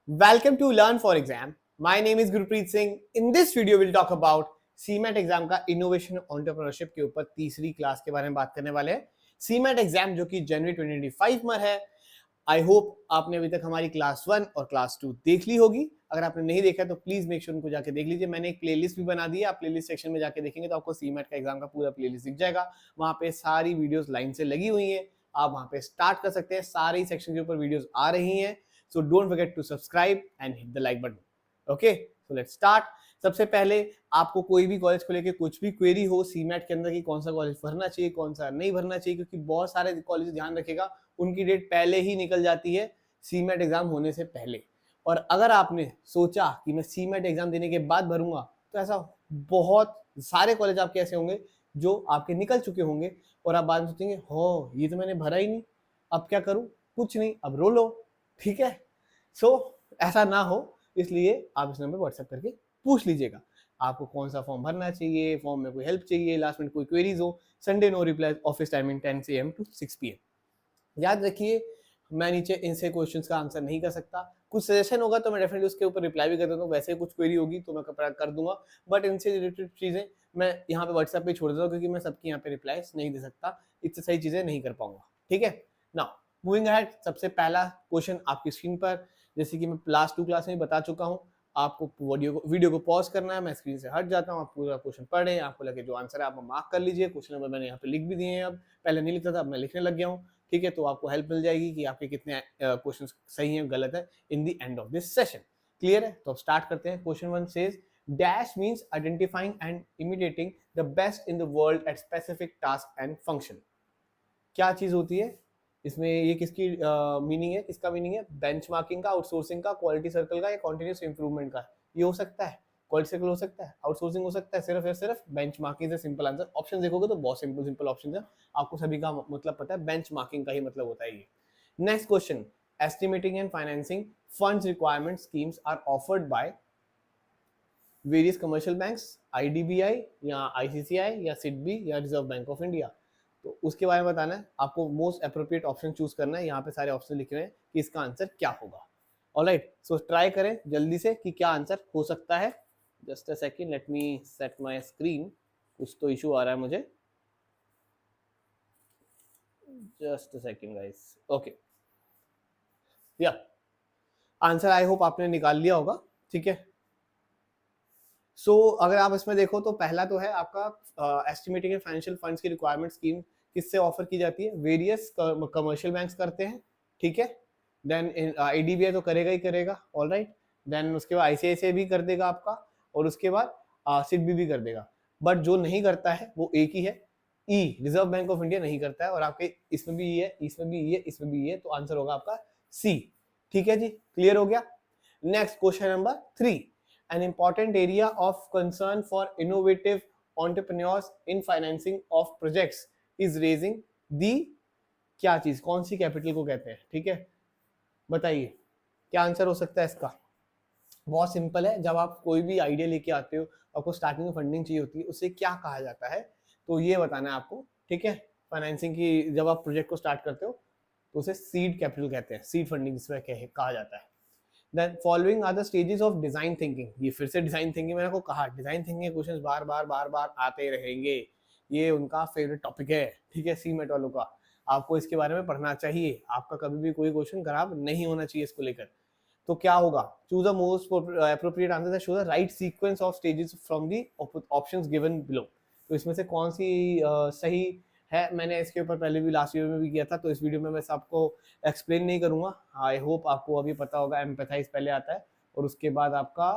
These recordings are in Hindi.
Welcome to Learn for Exam. My name is Gurpreet Singh. In this video, we'll talk about CMAT exam का इनोवेशन एंटरप्रेन्योरशिप के ऊपर तीसरी क्लास के बारे में बात करने वाले हैं। CMAT एग्जाम जो कि जनवरी 2025 में है। आई होप आपने अभी तक हमारी क्लास 1 और क्लास 2 देख ली होगी। अगर आपने नहीं देखा तो प्लीज मेक श्योर उनको जाके देख लीजिए। मैंने एक प्लेलिस्ट भी बना दी है, आप प्लेलिस्ट सेक्शन में जाके देखेंगे तो आपको CMAT का एग्जाम का पूरा प्लेलिस्ट दिख जाएगा। वहां पे सारी वीडियोस लाइन से लगी हुई हैं, आप वहां पे स्टार्ट कर सकते हैं। सारे सेक्शन के ऊपर वीडियोस आ रही हैं। So don't forget to subscribe and hit the like button. Okay, so let's start. सबसे पहले आपको कोई भी कॉलेज को लेके कुछ भी क्वेरी हो सीमैट के अंदर कि कौन सा कॉलेज भरना चाहिए कौन सा नहीं भरना चाहिए, क्योंकि बहुत सारे कॉलेज ध्यान रखेगा उनकी डेट पहले ही निकल जाती है सीमैट एग्जाम होने से पहले। और अगर आपने सोचा कि मैं सीमैट एग्जाम देने के बाद भरूंगा तो ऐसा बहुत सारे कॉलेज आपके ऐसे होंगे जो आपके निकल चुके होंगे और आप बाद में सोचेंगे हो ये तो मैंने भरा ही नहीं, अब क्या करूं, कुछ नहीं, अब रो लो। ठीक है, सो ऐसा ना हो इसलिए आप इस नंबर व्हाट्सएप करके पूछ लीजिएगा आपको कौन सा फॉर्म भरना चाहिए, फॉर्म में कोई हेल्प चाहिए, लास्ट मिनट कोई क्वेरीज हो। Sunday no reply, office timing 10 AM to 6 PM। याद रखिए मैं नीचे इनसे क्वेश्चंस का आंसर नहीं कर सकता, कुछ सजेशन होगा तो मैं डेफिनेटली उसके ऊपर रिप्लाई भी कर देता हूँ, वैसे कुछ क्वेरी होगी तो मैं कर दूंगा, बट इनसे रिलेटेड चीजें मैं यहाँ पे व्हाट्सएप पे छोड़ देता हूँ क्योंकि मैं सबकी यहाँ पे रिप्लाई नहीं दे सकता, इतनी सही चीजें नहीं कर पाऊंगा। ठीक है, नाउ मूविंग अहेड। सबसे पहला क्वेश्चन आपकी स्क्रीन पर, जैसे कि मैं लास्ट 2 क्लास में बता चुका हूँ, आपको वीडियो को पॉज करना है, मैं स्क्रीन से हट जाता हूँ, आप पूरा क्वेश्चन पढ़ें, आपको लगे जो आंसर है आप मार्क कर लीजिए। क्वेश्चन नंबर मैंने यहाँ पे लिख भी दिए हैं, अब पहले नहीं लिखता था, अब मैं लिखने लग गया हूँ। ठीक है, तो आपको हेल्प मिल जाएगी कि आपके कितने क्वेश्चन सही हैं गलत है in the end of this session. Clear है, तो अब स्टार्ट करते हैं। Question 1 says dash means identifying and imitating the best in the world at specific task and function. क्या चीज होती है इसमें, ये किसकी मीनिंग है, किसका मीनिंग है? बेंचमार्किंग का, आउटसोर्सिंग का, क्वालिटी सर्कल का या कॉन्टिन्यूस इंप्रूवमेंट का? ये हो सकता है, क्वालिटी सर्कल हो सकता है, आउटसोर्सिंग हो सकता है, सिर्फ या सिर्फ बेंचमार्किंग से सिंपल आंसर। ऑप्शन देखोगे तो बहुत सिंपल सिंपल ऑप्शन है, आपको सभी का मतलब पता है, बेंचमार्किंग का ही मतलब होता है ये। Next question, estimating and financing funds requirement schemes are offered by various commercial banks, IDBI या ICCI या सिडबी या रिजर्व बैंक ऑफ इंडिया। तो उसके बारे में बताना है आपको, मोस्ट अप्रोप्रिएट ऑप्शन चूज करना है। यहाँ पे सारे ऑप्शन लिखे हुए हैं कि इसका आंसर क्या होगा। ऑलराइट, सो ट्राई करें जल्दी से कि क्या आंसर हो सकता है। Just a second, let me set my screen, कुछ तो इशू आ रहा है मुझे, just a second guys. Okay, या आंसर आई होप आपने निकाल लिया होगा। ठीक है, सो अगर आप इसमें देखो तो पहला तो है आपका एस्टिमेटिंग एंड फाइनेंशियल फंड्स की रिक्वायरमेंट स्कीम किससे ऑफर की जाती है? वेरियस कमर्शियल बैंक्स करते हैं। ठीक है, देन IDBI तो करेगा ही करेगा, ऑलराइट। देन उसके बाद ICICI भी कर देगा आपका, और उसके बाद सिडबी भी कर देगा। बट जो नहीं करता है वो एक ही है, रिजर्व बैंक ऑफ इंडिया नहीं करता है। और आपके इसमें भी ई है, इसमें भी ई है, इसमें भी ई है, तो आंसर होगा आपका सी। ठीक है जी, क्लियर हो गया। Next question number 3, an important area of concern for innovative entrepreneurs in financing of projects is raising the, क्या चीज, कौन सी कैपिटल को कहते हैं? ठीक है, बताइए क्या आंसर हो सकता है इसका। बहुत सिंपल है, जब आप कोई भी आइडिया लेके आते हो, आपको स्टार्टिंग में फंडिंग चाहिए होती है, उसे क्या कहा जाता है, तो ये बताना है आपको। ठीक है, फाइनेंसिंग की जब आप प्रोजेक्ट को स्टार्ट करते हो तो उसे सीड कैपिटल कहते हैं, सीड फंडिंग जिसमें कहा जाता है। Then following are the stages of design thinking। ये फिर से डिजाइन थिंकिंग, मैंने आपको कहा डिजाइन थिंकिंग क्वेश्चंस बार बार आते रहेंगे, ये उनका फेवरेट टॉपिक है। ठीक है, CMAT वालों का, आपको इसके बारे में पढ़ना चाहिए, आपका कभी भी कोई क्वेश्चन खराब नहीं होना चाहिए इसको लेकर। तो क्या होगा, choose the most appropriate answer that show the right sequence of stages from the options given below. तो इसमें से कौन सी सही है, मैंने इसके ऊपर पहले भी लास्ट वीडियो में भी किया था, तो इस वीडियो में मैं आपको एक्सप्लेन नहीं करूंगा। आई होप आपको अभी पता होगा, एम्पैथाइज पहले आता है और उसके बाद आपका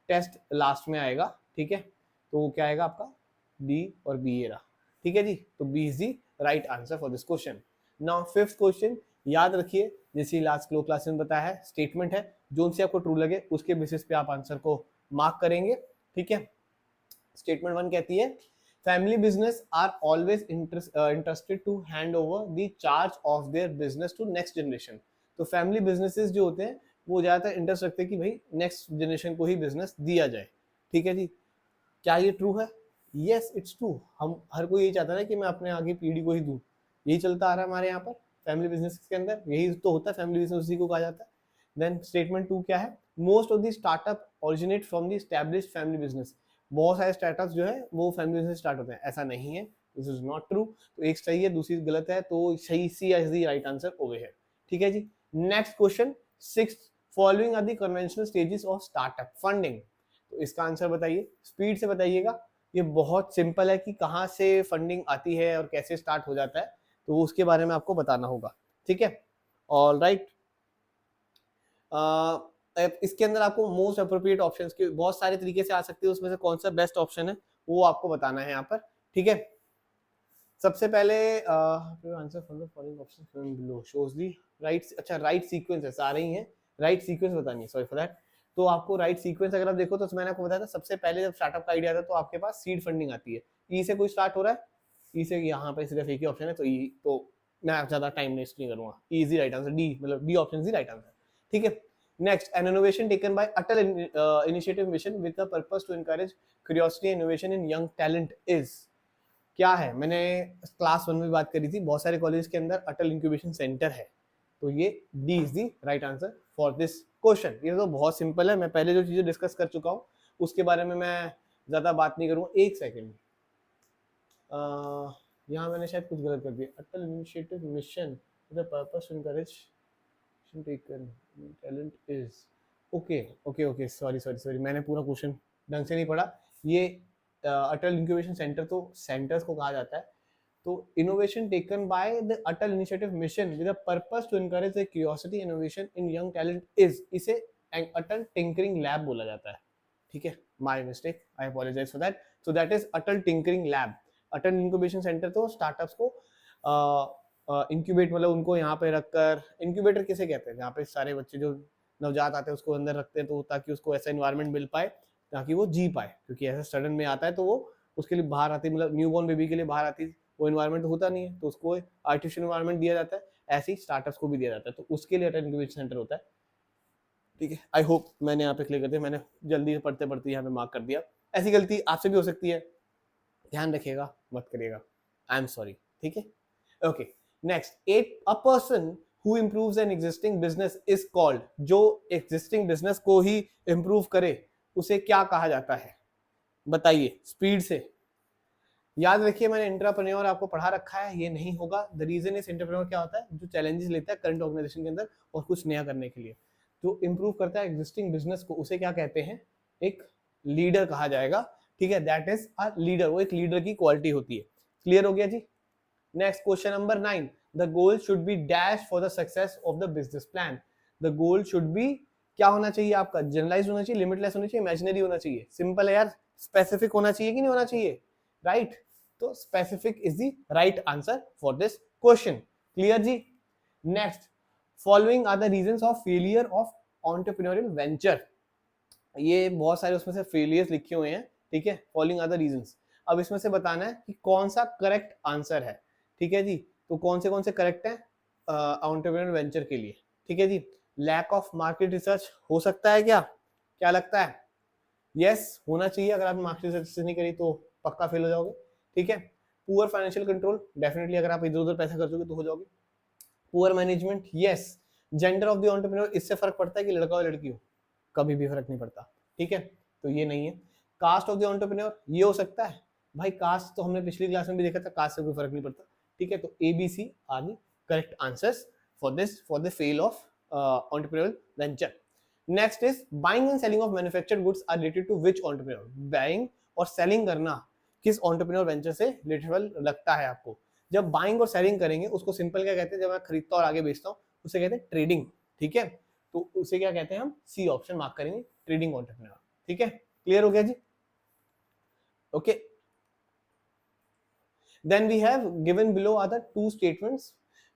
टेस्ट लास्ट में आएगा। ठीक है, तो क्या आएगा आपका डी और बी, ये रहा। ठीक है जी, तो B is the right answer for this question. Now fifth question, याद रखिए जैसे लास्ट क्लास में बताया है, स्टेटमेंट है, जो से आपको ट्रू लगे उसके बेसिस पे आप आंसर को मार्क करेंगे। ठीक है, स्टेटमेंट 1 कहती है family business are always interested to hand over the charge of their business to next generation. तो फैमिली बिजनेसेस जो होते हैं वो ज्यादातर इंटरेस्ट रखते हैं कि भाई नेक्स्ट जनरेशन को ही बिजनेस दिया जाए। ठीक है जी, क्या ये ट्रू है? Yes, it's true. हम हर कोई यही चाहता है कि मैं अपने आगे पीढ़ी को ही दूं, यही चलता आ रहा है हमारे यहाँ पर फैमिली बिजनेस के अंदर, यही तो होता है फैमिली बिजनेस, उसी को कहा जाता है। देन स्टेटमेंट 2 क्या है, most of the startup originate from the established family business. बहुत सारे स्टार्टअप्स जो है वो फैमिली बिजनेस स्टार्ट होते हैं, ऐसा नहीं है, दिस इज नॉट ट्रू। तो एक सही है, दूसरी गलत है, तो सही C is the right answer over here. ठीक है जी। Next question 6, following are the conventional stages of startup funding. तो इसका आंसर बताइए, स्पीड से बताइएगा। ये बहुत सिंपल है कि कहाँ से फंडिंग आती है और कैसे स्टार्ट हो जाता है, तो उसके बारे में आपको बताना होगा। ठीक है, ऑल राइट। इसके अंदर आपको मोस्ट अप्रोप्रिएट ऑप्शंस के बहुत सारे तरीके से आ सकते हैं, उसमें से कौन सा बेस्ट ऑप्शन है वो आपको बताना है यहाँ पर। ठीक है, सबसे पहले answer from the following options given below shows the right, अच्छा राइट सीक्वेंस आ रही हैं, राइट सीक्वेंस बतानी है, सॉरी फॉर दैट। तो आपको राइट सीक्वेंस अगर आप देखो तो मैंने आपको बताया था, सबसे पहले जब स्टार्टअप का आइडिया आता है तो आपके पास सीड फंडिंग आती है। ई से कोई स्टार्ट हो रहा है, ई से यहाँ पे सिर्फ एक ही ऑप्शन है, तो ई, तो मैं ज्यादा टाइम वेस्ट नहीं करूंगा, इजी राइट आंसर डी, मतलब D option is right answer. ठीक है, next, an innovation taken by Atal initiative mission with the purpose to encourage curiosity innovation in young talent is, क्या है। मैंने क्लास 1 में बात करी थी, बहुत सारे कॉलेज के अंदर अटल इंक्यूबेशन सेंटर है, तो ये D is the right answer for this question. ये तो बहुत सिंपल है, मैं पहले जो चीजें डिस्कस कर चुका हूँ उसके बारे में मैं ज्यादा बात नहीं करूंगा। एक सेकेंड, यहाँ मैंने शायद कुछ गलत कर दिया, Atal initiative mission the purpose to encourage taken talent is, okay okay okay, sorry sorry sorry, मैंने पूरा क्वेश्चन ढंग से नहीं पढ़ा। ये अटल इंक्यूबेशन सेंटर तो सेंटर्स को कहा जाता है, तो innovation taken by the Atal initiative mission with the purpose to encourage the curiosity innovation in young talent is, इसे अटल टिंकरिंग लैब बोला जाता है। ठीक है, my mistake, I apologise for that. So that is Atal tinkering lab. Atal incubation centre तो स्टार्टअप्स को इंक्यूबेट, मतलब उनको यहाँ पे रखकर, इंक्यूबेटर किसे कहते हैं, जहाँ पे सारे बच्चे जो नवजात आते हैं उसको अंदर रखते हैं, तो ताकि उसको ऐसा एनवायरनमेंट मिल पाए ताकि वो जी पाए, क्योंकि ऐसा सडन में आता है तो वो उसके लिए बाहर आती, मतलब न्यूबॉर्न बेबी के लिए बाहर आती, वो एनवायरनमेंट तो होता नहीं है, तो उसको आर्टिफिशियल एनवायरनमेंट दिया जाता है, ऐसे ही स्टार्टअप्स को भी दिया जाता है, तो उसके लिए अटल इंक्यूबेशन सेंटर होता है। ठीक है, आई होप मैंने यहाँ पे क्लियर कर दिया, मैंने जल्दी पढ़ते पढ़ते यहाँ पे मार्क कर दिया, ऐसी गलती आपसे भी हो सकती है, ध्यान रखिएगा, मत करिएगा, आई एम सॉरी। ठीक है, okay. Next, a person who improves an existing business is called, जो एक्जिस्टिंग बिजनेस को ही इम्प्रूव करे उसे क्या कहा जाता है, बताइए स्पीड से। याद रखिए, मैंने एंटरप्रेन्योर आपको पढ़ा रखा है, ये नहीं होगा। द रीजन इज, एंटरप्रेन्योर क्या होता है, जो चैलेंजेस लेता है करंट ऑर्गेनाइजेशन के अंदर और कुछ नया करने के लिए, जो इंप्रूव करता है एग्जिस्टिंग बिजनेस को, उसे क्या कहते हैं, एक लीडर कहा जाएगा। ठीक है, दैट इज अ लीडर, वो एक लीडर की क्वालिटी होती है। क्लियर हो गया जी। Next, question number 9, the goal should be dash for the success of the business plan. The goal should be, क्या होना चाहिए आपका, जनरलाइज होना चाहिए, लिमिटलेस होना चाहिए, इमेजिनरी होना चाहिए, सिंपल है यार, स्पेसिफिक होना चाहिए कि नहीं होना चाहिए, राइट तो specific is the right answer for this question. Clear जी। Next, following are the reasons of failure of entrepreneurial venture. ये बहुत सारे उसमें से फेलियर्स लिखे हुए हैं। ठीक है, फॉलोइंग आर द रीजंस, अब इसमें से बताना है कि कौन सा करेक्ट आंसर है। ठीक है जी, तो कौन से करेक्ट है एंटरप्रेन्योरियल वेंचर के लिए। ठीक है जी, लैक ऑफ मार्केट रिसर्च हो सकता है क्या, क्या लगता है, यस होना चाहिए, अगर आप मार्केट रिसर्च नहीं करी तो पक्का फेल हो जाओगे। ठीक है, पुअर फाइनेंशियल कंट्रोल, डेफिनेटली अगर आप इधर उधर पैसा खर्चोगे तो हो जाओगे। Poor management, yes. Gender of the entrepreneur, इससे फर्क पड़ता है कि लड़का हो लड़की हो, कभी भी फर्क नहीं पड़ता। ठीक है, तो ये नहीं है। कास्ट ऑफ द एंटरप्रेन्योर, ये हो सकता है भाई, कास्ट तो हमने पिछली क्लास में भी देखा था, कास्ट से कोई फर्क नहीं पड़ता। ठीक है, तो ABC are the correct answers for this, for the fail of entrepreneurial venture. Next is, buying and selling of manufactured goods are related to which entrepreneur. Buying और सेलिंग करना किस एंटरप्रेन्योर वेंचर से रिलेटेबल लगता है आपको। जब बाइंग और सेलिंग करेंगे उसको सिंपल क्या कहते हैं, जब मैं खरीदता और आगे बेचता हूँ उसे कहते हैं ट्रेडिंग। ठीक है, तो उसे क्या कहते हैं, हम सी ऑप्शन मार्क करेंगे, ट्रेडिंग एंटरप्रेन्योर। ठीक है, क्लियर हो गया जी। Okay, then we have given below are the two statements,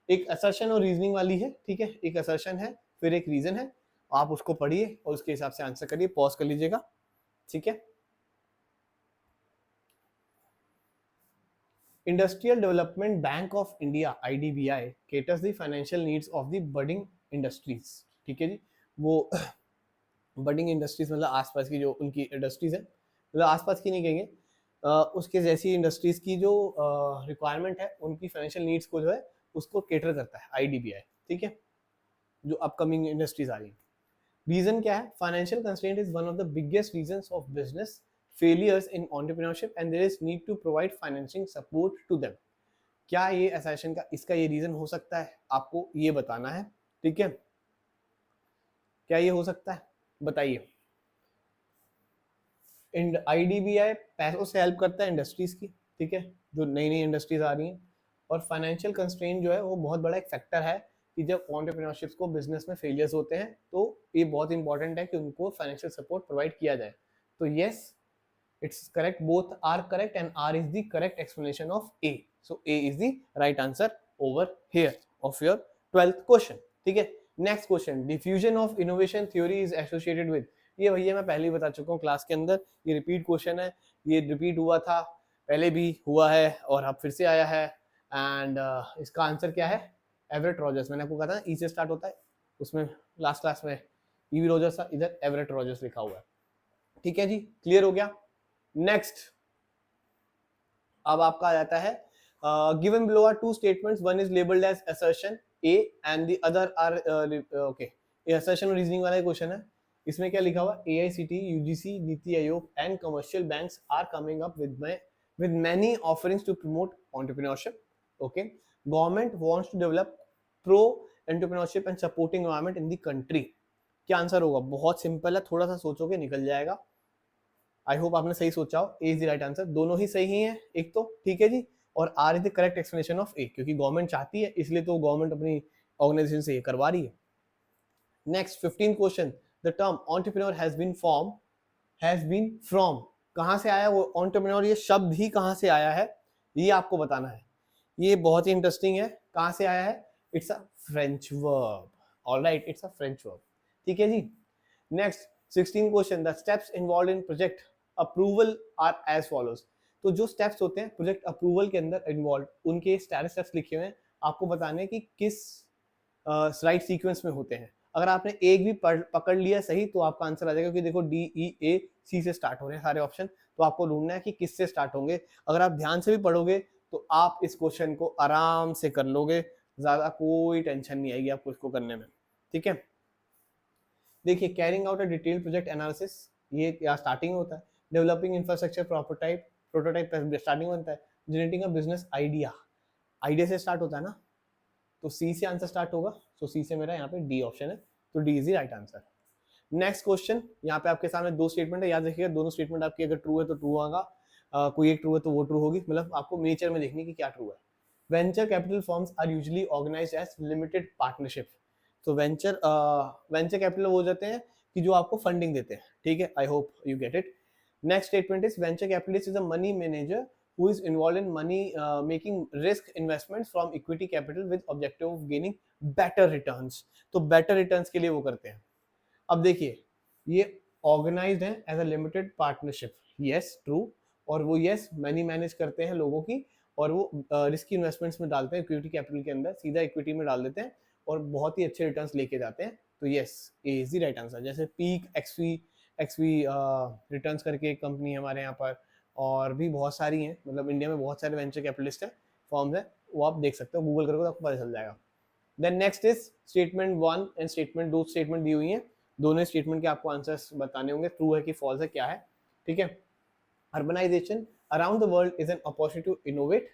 एक असर्शन और रीजनिंग वाली है। ठीक है, एक असर्शन है फिर एक रीजन है, आप उसको पढ़िए और उसके हिसाब से आंसर करिए, पॉज कर लीजिएगा। ठीक है, industrial development bank of India IDBI caters the financial needs of the budding industries। ठीक है जी, वो बडिंग इंडस्ट्रीज मतलब आसपास की जो उनकी इंडस्ट्रीज है, मतलब आसपास की नहीं कहेंगे, उसके जैसी इंडस्ट्रीज की जो रिक्वायरमेंट है, उनकी फाइनेंशियल नीड्स को जो है उसको केटर करता है IDBI। ठीक है, जो अपकमिंग इंडस्ट्रीज आ रही है। रीजन क्या है? Financial constraint is one of the biggest reasons of business failures in entrepreneurship and there is need to provide financing support to them. क्या ये असर्शन का इसका ये रीजन हो सकता है? आपको ये बताना है, ठीक है? क्या ये हो सकता है? बताइए। आईडीबीआई पैसों से हेल्प करता है इंडस्ट्रीज की, ठीक है, जो नई नई इंडस्ट्रीज आ रही हैं। और फाइनेंशियल कंस्ट्रेंट जो है वो बहुत बड़ा एक फैक्टर है कि जब एंटरप्रेन्योरशिप्स को बिजनेस में फेलियर्स होते हैं तो ये बहुत इंपॉर्टेंट है कि उनको फाइनेंशियल सपोर्ट प्रोवाइड किया जाए। तो yes, it's correct, both are correct and R is the correct explanation of A. So A is the right answer over here of your 12th question, ठीक है। Next question, diffusion of innovation theory is associated with. ये भैया मैं पहले ही बता चुका हूँ क्लास के अंदर, ये रिपीट क्वेश्चन है, ये रिपीट हुआ था, पहले भी हुआ है और अब फिर से आया है। एंड इसका आंसर क्या है? Everett Rogers. मैंने आपको कहा था ई से स्टार्ट होता है, उसमें लास्ट क्लास में ईवी रॉजर्स था, इधर एवरेट रॉजर्स लिखा हुआ है, ठीक है जी, क्लियर हो गया। नेक्स्ट, अब आपका आ जाता है given below are two statements, one is labelled as assertion A and the other R okay, ये असर्शन और रीजनिंग वाला क्वेश्चन है। इसमें क्या लिखा हुआ? AICTE, UGC, NITI Aayog and commercial banks are coming up with many offerings to promote entrepreneurship. Okay, government wants to develop pro entrepreneurship and supporting environment in the country. क्या आंसर होगा? बहुत सिंपल है, थोड़ा सा सोचोगे निकल जाएगा। आई होप आपने सही सोचा हो, ए इज द राइट आंसर। दोनों ही सही हैं एक तो, ठीक है जी, और R is the correct explanation of A, क्योंकि गवर्नमेंट चाहती है इसलिए तो गवर्नमेंट अपनी ऑर्गेनाइजेशन से ये करवा रही है। Next 15 question, the term entrepreneur has been from, कहां से आया वो एंटरप्रेन्योर, ये शब्द ही कहां से आया है ये आपको बताना है। ये बहुत ही इंटरेस्टिंग है, कहां से आया है? It's a French verb, alright, it's a French verb, ठीक है जी। Next 16 question, the steps involved in project approval are as follows. तो जो स्टेप्स होते हैं प्रोजेक्ट अप्रूवल के अंदर इन्वॉल्व, उनके सारे स्टेप्स लिखे हुए हैं, आपको बताने कि किस राइट सीक्वेंस में होते हैं। अगर आपने एक भी पकड़ लिया सही तो आपका आंसर आ जाएगा, क्योंकि देखो डी ई ए सी से स्टार्ट हो रहे हैं सारे ऑप्शन, तो आपको ढूंढना है कि किस से स्टार्ट होंगे। अगर आप ध्यान से भी पढ़ोगे तो आप इस क्वेश्चन को आराम से कर लोगे, ज्यादा कोई टेंशन नहीं आएगी आपको इसको करने में, ठीक है। देखिए, carrying out a detail project analysis, ये या स्टार्टिंग होता है। Developing infrastructure prototype, prototype starting बनता है। Generating a business idea, idea से स्टार्ट होता है ना, तो सी से आंसर स्टार्ट होगा। सो सी से मेरा यहाँ पे डी ऑप्शन है, तो D is the right answer. Next question, यहाँ पे आपके सामने दो स्टेटमेंट है, याद रखिएगा दोनों स्टेटमेंट आपकी अगर ट्रू है तो ट्रू होगा, कोई एक ट्रू है तो वो ट्रू होगी, मतलब आपको नेचर में देखनी कि क्या ट्रू है। Venture capital firms are usually organized as limited partnership. तो वेंचर कैपिटल वो हो जाते हैं कि जो आपको फंडिंग देते हैं, ठीक है, I hope you get it. Next statement is venture capitalist is a money manager who is involved in money making risk investments from equity capital with objective of gaining better returns। तो better returns के लिए वो करते हैं। अब देखिए, ये ऑर्गेनाइज्ड है as a limited partnership, yes true, और वो यस मनी मैनेज करते हैं लोगों की, और वो रिस्की इन्वेस्टमेंट्स में डालते हैं इक्विटी कैपिटल के अंदर, सीधा इक्विटी में डाल देते हैं और बहुत ही अच्छे रिटर्न्स लेके जाते हैं। तो yes, A is the right answer. जैसे पीक एक्सवी रिटर्न्स करके एक कंपनी है हमारे यहाँ पर, और भी बहुत सारी हैं, मतलब इंडिया में बहुत सारे वेंचर कैपिटलिस्ट हैं, फॉर्म्स हैं, वो आप देख सकते हो, गूगल करोगे तो आपको पता चल जाएगा। Then next is statement 1 and statement 2 statement दी हुई हैं, दोनों स्टेटमेंट के आपको आंसर्स बताने होंगे, ट्रू है कि फॉल्स है, क्या है, ठीक है। Urbanization around the world is an opportunity to innovate,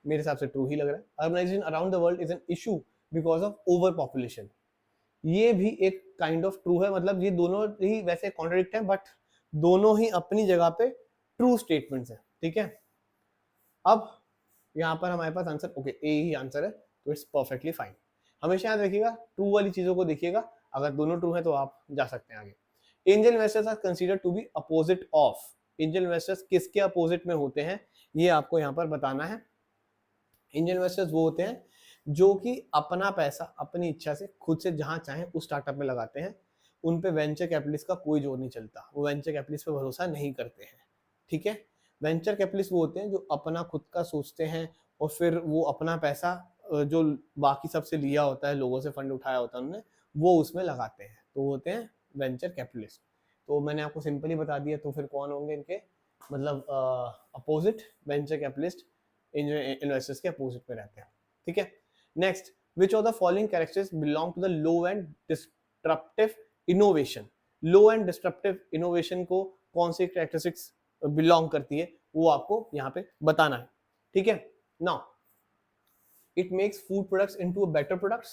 मेरे हिसाब से ट्रू ही लग रहा है। Urbanization around the world is an issue because of over population, ये भी एक काइंड ऑफ ट्रू है, मतलब ये दोनों ही वैसे कॉन्ट्रडिक्ट हैं, बट दोनों ही अपनी जगह पे ट्रू स्टेटमेंट्स हैं, ठीक है। अब यहाँ पर हमारे पास आंसर ओके ए ही आंसर है, तो इट्स परफेक्टली फाइन। हमेशा याद रखिएगा, ट्रू वाली चीजों को देखिएगा, अगर दोनों ट्रू है तो आप जा सकते हैं आगे। Angel investors are considered to be opposite of, angel investors किसके अपोजिट में होते हैं ये आपको यहाँ पर बताना है। एंजल इन्वेस्टर्स वो होते हैं जो कि अपना पैसा अपनी इच्छा से खुद से जहां चाहें उस स्टार्टअप में लगाते हैं, उन पे वेंचर कैपिटलिस्ट का कोई जोर नहीं चलता, वो वेंचर कैपिटलिस्ट पे भरोसा नहीं करते हैं, ठीक है। वेंचर कैपिटलिस्ट वो होते हैं जो अपना खुद का सोचते हैं और फिर वो अपना पैसा जो बाकी सबसे लिया होता है, लोगों से फंड उठाया होता है उन्होंने, वो उसमें लगाते हैं, तो वो होते हैं वेंचर कैपिटलिस्ट। तो मैंने आपको सिंपली बता दिया, तो फिर कौन होंगे इनके, मतलब अपोजिट, वेंचर कैपिटलिस्ट इन्वेस्टर्स के अपोजिट में रहते हैं, ठीक है। Next, which of the following characteristics belong to the low end disruptive innovation, low end disruptive innovation को कौन सी कैरेक्टरिस्टिक्स बिलोंग करती है वो आपको यहाँ पे बताना है, ठीक है। Now it makes food products into a better products,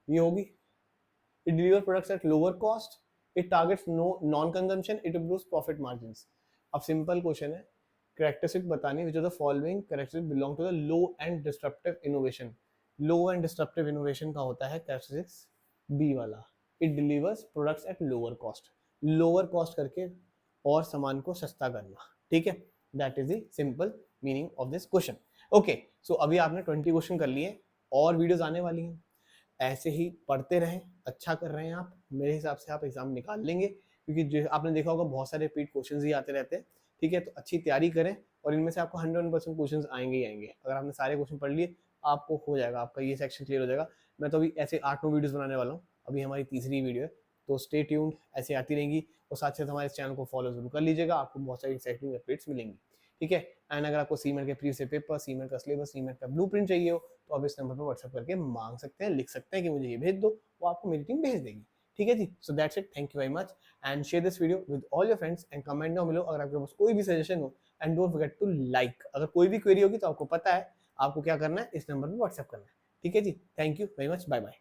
ये होगी। It deliver products at lower cost, it targets non consumption, it improves profit margins. अब सिंपल क्वेश्चन है, कैरेक्टरिस्टिक बतानी which of the following characteristic belong to the low end disruptive innovation. Low end disruptive innovation का होता है कैरेक्टरिस्टिक्स बी वाला, it delivers products at lower cost, lower cost करके और सामान को सस्ता करना, ठीक है। That is the simple meaning of this question. Okay, so अभी आपने 20 क्वेश्चन कर लिए, और वीडियोस आने वाली हैं, ऐसे ही पढ़ते रहें, अच्छा कर रहे हैं आप, मेरे हिसाब से आप एग्जाम निकाल लेंगे, क्योंकि जो आपने देखा होगा बहुत सारे रिपीट क्वेश्चंस ही आते रहते हैं, ठीक है। तो अच्छी तैयारी करें और इनमें से आपको 100% क्वेश्चंस आएंगे ही आएंगे। अगर आपने सारे क्वेश्चन पढ़ लिए आपको हो जाएगा, आपका ये सेक्शन क्लियर हो जाएगा। मैं तो अभी ऐसे 8-9 वीडियोस बनाने वाला हूँ, अभी हमारी तीसरी वीडियो है, तो स्टे ट्यून्ड, ऐसे आती रहेंगी। और साथ साथ हमारे चैनल को फॉलो जरूर कर लीजिएगा, आपको बहुत सारी एक्साइटिंग अपडेट्स मिलेंगी, ठीक है। एंड अगर आपको सीमेंट के प्रीवियस पेपर, सीमेंट का सिलेबस, सीमेंट का ब्लूप्रिंट चाहिए हो तो आप इस नंबर पर व्हाट्सएप करके मांग सकते हैं, लिख सकते हैं कि मुझे ये भेज दो, वो आपको मेरी टीम भेज देगी, ठीक है जी। So that's it, thank you very much and share this video with all your friends and comment down below अगर आपके पास कोई भी सजेशन हो, and don't forget to like. अगर कोई भी क्वेरी होगी तो आपको पता है आपको क्या करना है, इस नंबर पर व्हाट्सएप करना है, ठीक है जी। Thank you very much, bye bye.